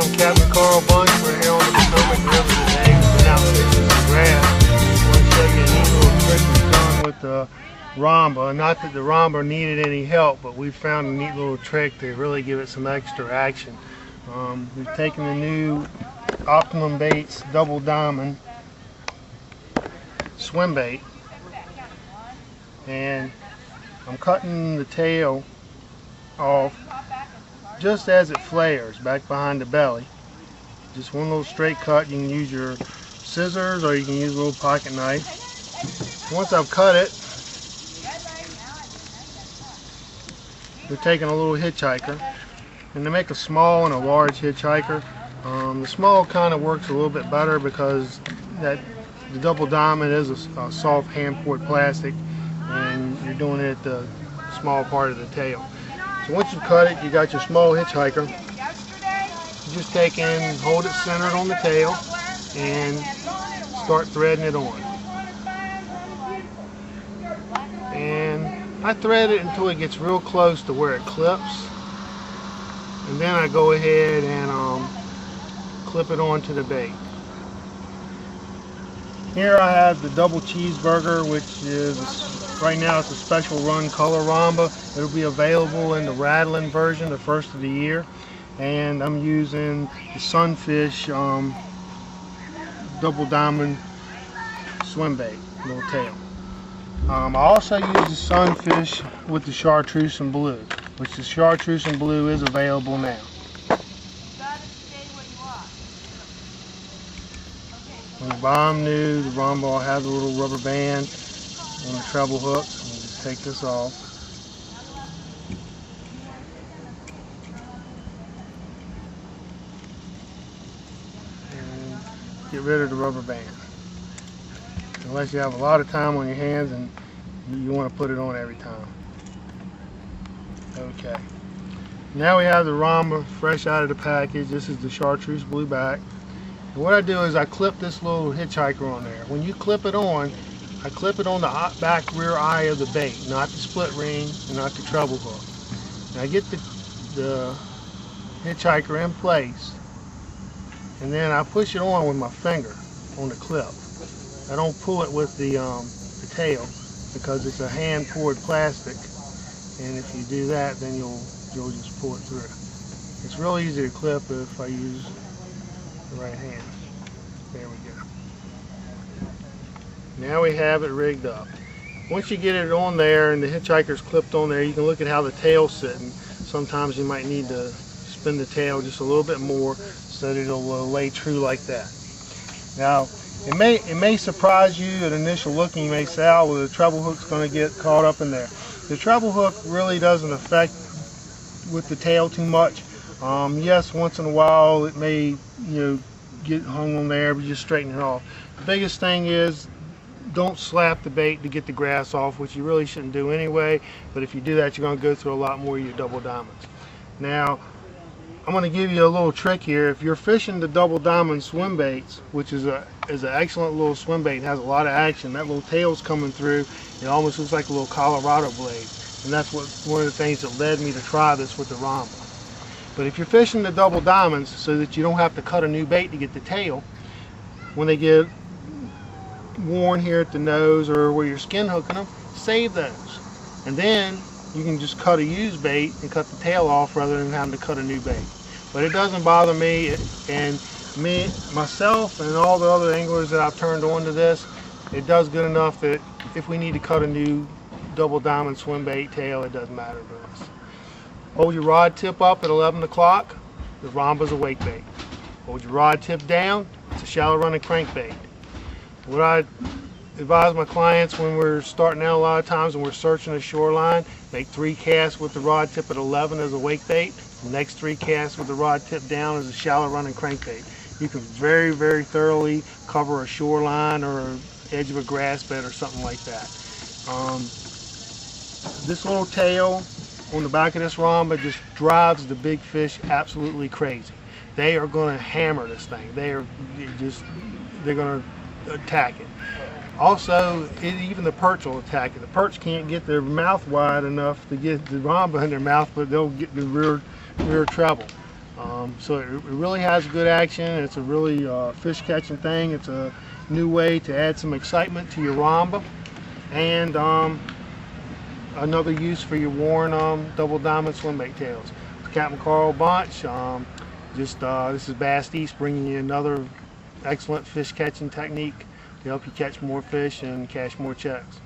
I'm Captain Karl. We're here on the Potomac River today. We've been out fishing some grass. I want to show you a neat little trick we've done with the rhomba. Not that the rhomba needed any help, but we found a neat little trick to really give it some extra action. We've taken the new Optimum Baits Double Diamond swim bait, and I'm cutting the tail off just as it flares back behind the belly. Just one little straight cut. You can use your scissors or you can use a little pocket knife. Once I've cut it, we're taking a little hitchhiker, and to make a small and a large hitchhiker, the small kind of works a little bit better because the double diamond is a soft hand-poured plastic, and you're doing it at the small part of the tail. So once you cut it, you got your small hitchhiker. You just take and hold it centered on the tail and start threading it on. And I thread it until it gets real close to where it clips, and then I go ahead and clip it onto the bait. Here I have the double cheeseburger, which is right now it's a special run color rhomba. It'll be available in the rattling version the first of the year, and I'm using the Sunfish double diamond swim bait, little tail. I also use the Sunfish with the chartreuse and blue, which the chartreuse and blue is available now. When you buy them new, the rhomba has a little rubber band on the treble hook. We'll just take this off. And get rid of the rubber band. Unless you have a lot of time on your hands and you want to put it on every time. Okay. Now we have the rhomba fresh out of the package. This is the chartreuse blue back. And what I do is I clip this little hitchhiker on there. When you clip it on, I clip it on the back rear eye of the bait, not the split ring and not the treble hook. And I get the hitchhiker in place, and then I push it on with my finger on the clip. I don't pull it with the tail because it's a hand-poured plastic, and if you do that, then you'll just pull it through. It's real easy to clip if I use the right hand. There we go. Now we have it rigged up. Once you get it on there and the hitchhiker's clipped on there, you can look at how the tail's sitting. Sometimes you might need to spin the tail just a little bit more so that it'll lay true like that. Now, it may surprise you at initial looking. You may say, oh, well, the treble hook's going to get caught up in there. The treble hook really doesn't affect with the tail too much. Yes, once in a while it may get hung on there, but just straighten it off. The biggest thing is don't slap the bait to get the grass off, which you really shouldn't do anyway, but if you do that, you're going to go through a lot more of your double diamonds. Now, I'm going to give you a little trick here. If you're fishing the double diamond swim baits, which is an excellent little swim bait, it has a lot of action. That little tail's coming through. It almost looks like a little Colorado blade, and that's one of the things that led me to try this with the rhomba. But if you're fishing the double diamonds so that you don't have to cut a new bait to get the tail, when they get worn here at the nose or where you're skin hooking them, save those. And then you can just cut a used bait and cut the tail off rather than having to cut a new bait. But it doesn't bother me, and myself and all the other anglers that I've turned on to this, it does good enough that if we need to cut a new double diamond swim bait tail, it doesn't matter to us. Hold your rod tip up at 11 o'clock, the rhomba's a wake bait. Hold your rod tip down, it's a shallow running crankbait. What I advise my clients when we're starting out a lot of times when we're searching a shoreline, make 3 casts with the rod tip at 11 as a wake bait, the next 3 casts with the rod tip down as a shallow running crankbait. You can very, very thoroughly cover a shoreline or an edge of a grass bed or something like that. This little tail on the back of this rhomba just drives the big fish absolutely crazy. They are going to hammer this thing. They're going to attack it. Also, even the perch will attack it. The perch can't get their mouth wide enough to get the rhomba in their mouth, but they'll get the rear treble. So it really has good action. It's a really fish catching thing. It's a new way to add some excitement to your rhomba, and another use for your worn double diamond swim bait tails. It's Captain Karl Bunch. This is BassEast bringing you another excellent fish catching technique to help you catch more fish and cash more checks.